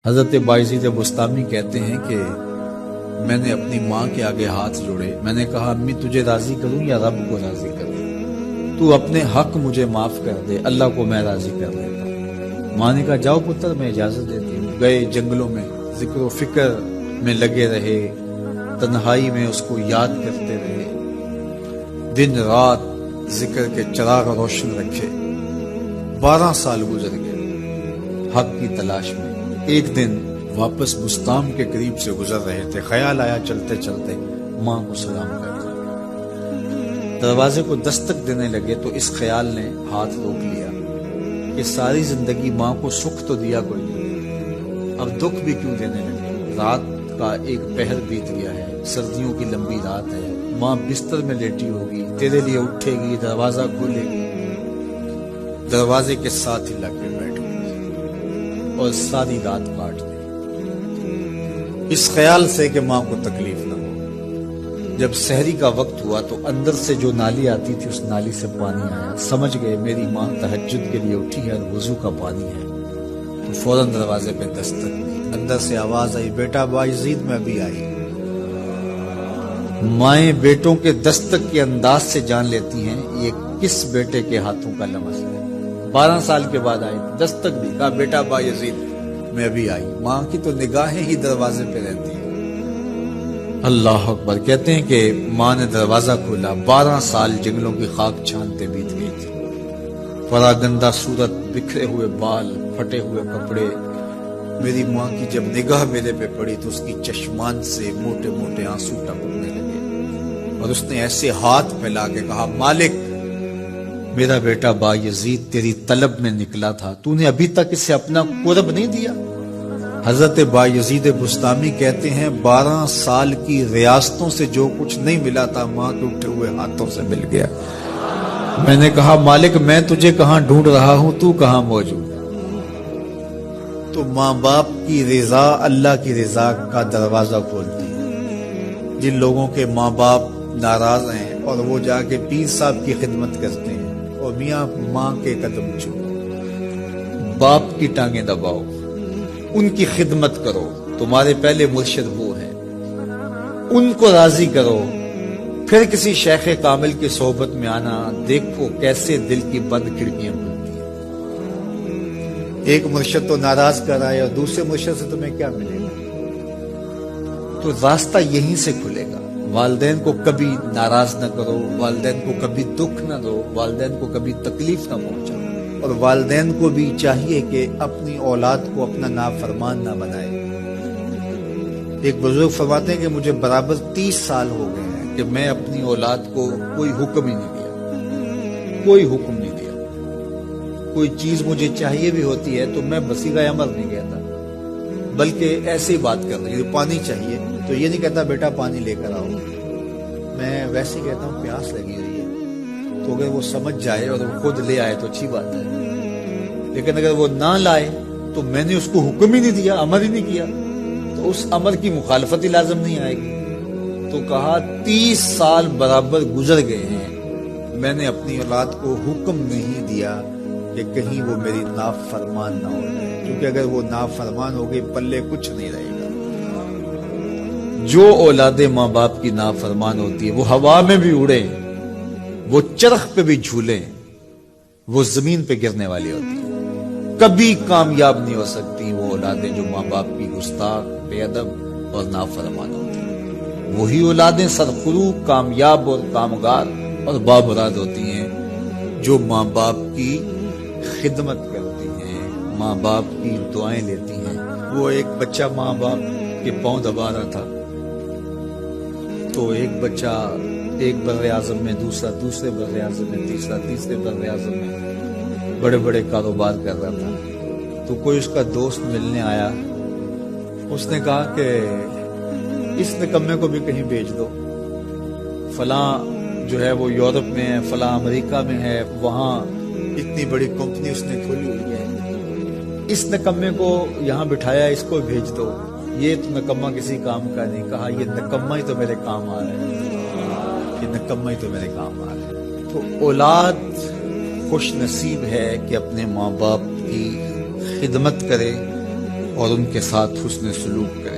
حضرت بایزید بستامی کہتے ہیں کہ میں نے اپنی ماں کے آگے ہاتھ جوڑے، میں نے کہا امی تجھے راضی کروں یا رب کو راضی کروں؟ تو اپنے حق مجھے معاف کر دے، اللہ کو میں راضی کر دیتا ہوں۔ ماں نے کہا جاؤ پتر میں اجازت دیتی ہوں۔ گئے جنگلوں میں ذکر و فکر میں لگے رہے، تنہائی میں اس کو یاد کرتے رہے، دن رات ذکر کے چراغ روشن رکھے۔ 12 سال گزر گئے حق کی تلاش میں۔ ایک دن واپس بستام کے قریب سے گزر رہے تھے، خیال آیا چلتے چلتے ماں کو سلام کر دیا۔ دروازے کو دستک دینے لگے تو اس خیال نے ہاتھ روک لیا کہ ساری زندگی ماں کو سکھ تو دیا کوئی نہیں، اب دکھ بھی کیوں دینے لگے؟ رات کا ایک پہر بیت گیا ہے، سردیوں کی لمبی رات ہے، ماں بستر میں لیٹی ہوگی، تیرے لیے اٹھے گی، دروازہ کھولے گی، دروازے کے ساتھ ہی لگ کے بیٹھ گئی اور ساری رات کاٹ دی، اس خیال سے کہ ماں کو تکلیف نہ ہو۔ جب سحری کا وقت ہوا تو اندر سے جو نالی آتی تھی اس نالی سے پانی آیا، سمجھ گئے میری ماں تہجد کے لیے اٹھی ہے اور وضو کا پانی ہے، تو فوراً دروازے پہ دستک دی۔ اندر سے آواز آئی بیٹا بایزید میں ابھی آئی۔ مائیں بیٹوں کے دستک کے انداز سے جان لیتی ہیں یہ کس بیٹے کے ہاتھوں کا لمس ہے۔ 12 سال کے بعد آئی، دستک دی، کہا بیٹا بایزید میں ابھی آئی۔ ماں کی تو نگاہیں ہی دروازے پہ رہتی ہیں۔ اللہ اکبر۔ کہتے ہیں کہ ماں نے دروازہ کھولا، 12 سال جنگلوں کی خاک چھانتے بیت گئی تھی، پراگندہ صورت، بکھرے ہوئے بال، پھٹے ہوئے کپڑے۔ میری ماں کی جب نگاہ میرے پہ پڑی تو اس کی چشمان سے موٹے موٹے آنسو ٹپکنے لگے اور اس نے ایسے ہاتھ پھیلا کے کہا مالک میرا بیٹا بایزید تیری طلب میں نکلا تھا، تو نے ابھی تک اسے اپنا قرب نہیں دیا۔ حضرت بایزید بستامی کہتے ہیں 12 سال کی ریاستوں سے جو کچھ نہیں ملا تھا ماں کے اٹھے ہوئے ہاتھوں سے مل گیا۔ میں نے کہا مالک میں تجھے کہاں ڈھونڈ رہا ہوں، تو کہاں موجود؟ تو ماں باپ کی رضا اللہ کی رضا کا دروازہ کھولتی ہے۔ جن لوگوں کے ماں باپ ناراض ہیں اور وہ جا کے پیر صاحب کی خدمت کرتے ہیں اور میاں ماں کے قدم چھو، باپ کی ٹانگیں دباؤ، ان کی خدمت کرو، تمہارے پہلے مرشد وہ ہیں، ان کو راضی کرو، پھر کسی شیخ کامل کی صحبت میں آنا، دیکھو کیسے دل کی بند کھڑکیاں کھلتی ہیں۔ ایک مرشد تو ناراض کر رہا ہے اور دوسرے مرشد سے تمہیں کیا ملے گا؟ تو راستہ یہیں سے کھلے گا۔ والدین کو کبھی ناراض نہ کرو، والدین کو کبھی دکھ نہ دو، والدین کو کبھی تکلیف نہ پہنچاؤ، اور والدین کو بھی چاہیے کہ اپنی اولاد کو اپنا نافرمان نہ بنائے۔ ایک بزرگ فرماتے ہیں کہ مجھے برابر 30 سال ہو گئے ہیں کہ میں اپنی اولاد کو کوئی حکم ہی نہیں دیا، کوئی حکم نہیں دیا۔ کوئی چیز مجھے چاہیے بھی ہوتی ہے تو میں بصیغہ امر نہیں کہتا، بلکہ ایسے ہی بات کرنا ہے، پانی چاہیے تو یہ نہیں کہتا بیٹا پانی لے کر آؤ، میں ویسے کہتا ہوں پیاس لگی ہوئی ہے، تو اگر وہ سمجھ جائے اور وہ خود لے آئے تو اچھی بات ہے، لیکن اگر وہ نہ لائے تو میں نے اس کو حکم ہی نہیں دیا، امر ہی نہیں کیا، تو اس امر کی مخالفت ہی لازم نہیں آئے گی۔ تو کہا 30 سال برابر گزر گئے ہیں، میں نے اپنی اولاد کو حکم نہیں دیا کہ کہیں وہ میری نافرمان نہ ہو جائے، کیونکہ اگر وہ نافرمان ہو گئی پلے کچھ نہیں رہے گا۔ جو اولاد ماں باپ کی نافرمان ہوتی ہے وہ ہوا میں بھی اڑے، وہ چرخ پہ بھی جھولے، وہ زمین پہ گرنے والی ہوتی ہے، کبھی کامیاب نہیں ہو سکتی وہ اولادیں جو ماں باپ کی گستاخ، بے ادب اور نافرمان ہوتی ہیں۔ وہی اولادیں سرخرو، کامیاب اور کامگار اور بامراد ہوتی ہیں جو ماں باپ کی خدمت کرتی ہیں، ماں باپ کی دعائیں لیتی ہیں۔ وہ ایک بچہ ماں باپ کے پاؤں دبا رہا تھا تو ایک بچہ ایک بر اعظم میں، دوسرا دوسرے بر اعظم میں، تیسرا تیسرے بر اعظم میں بڑے بڑے کاروبار کر رہا تھا، تو کوئی اس کا دوست ملنے آیا، اس نے کہا کہ اس نکمے کو بھی کہیں بھیج دو، فلاں جو ہے وہ یورپ میں ہے، فلاں امریکہ میں ہے، وہاں اتنی بڑی کمپنی اس نے کھولی ہوئی ہے، اس نکمے کو یہاں بٹھایا، اس کو بھیج دو، یہ تو نکمہ کسی کام کا نہیں۔ کہا یہ نکمہ ہی تو میرے کام آ رہا ہے، یہ نکمہ ہی تو میرے کام آ رہا ہے۔ تو اولاد خوش نصیب ہے کہ اپنے ماں باپ کی خدمت کرے اور ان کے ساتھ حسن سلوک کریں۔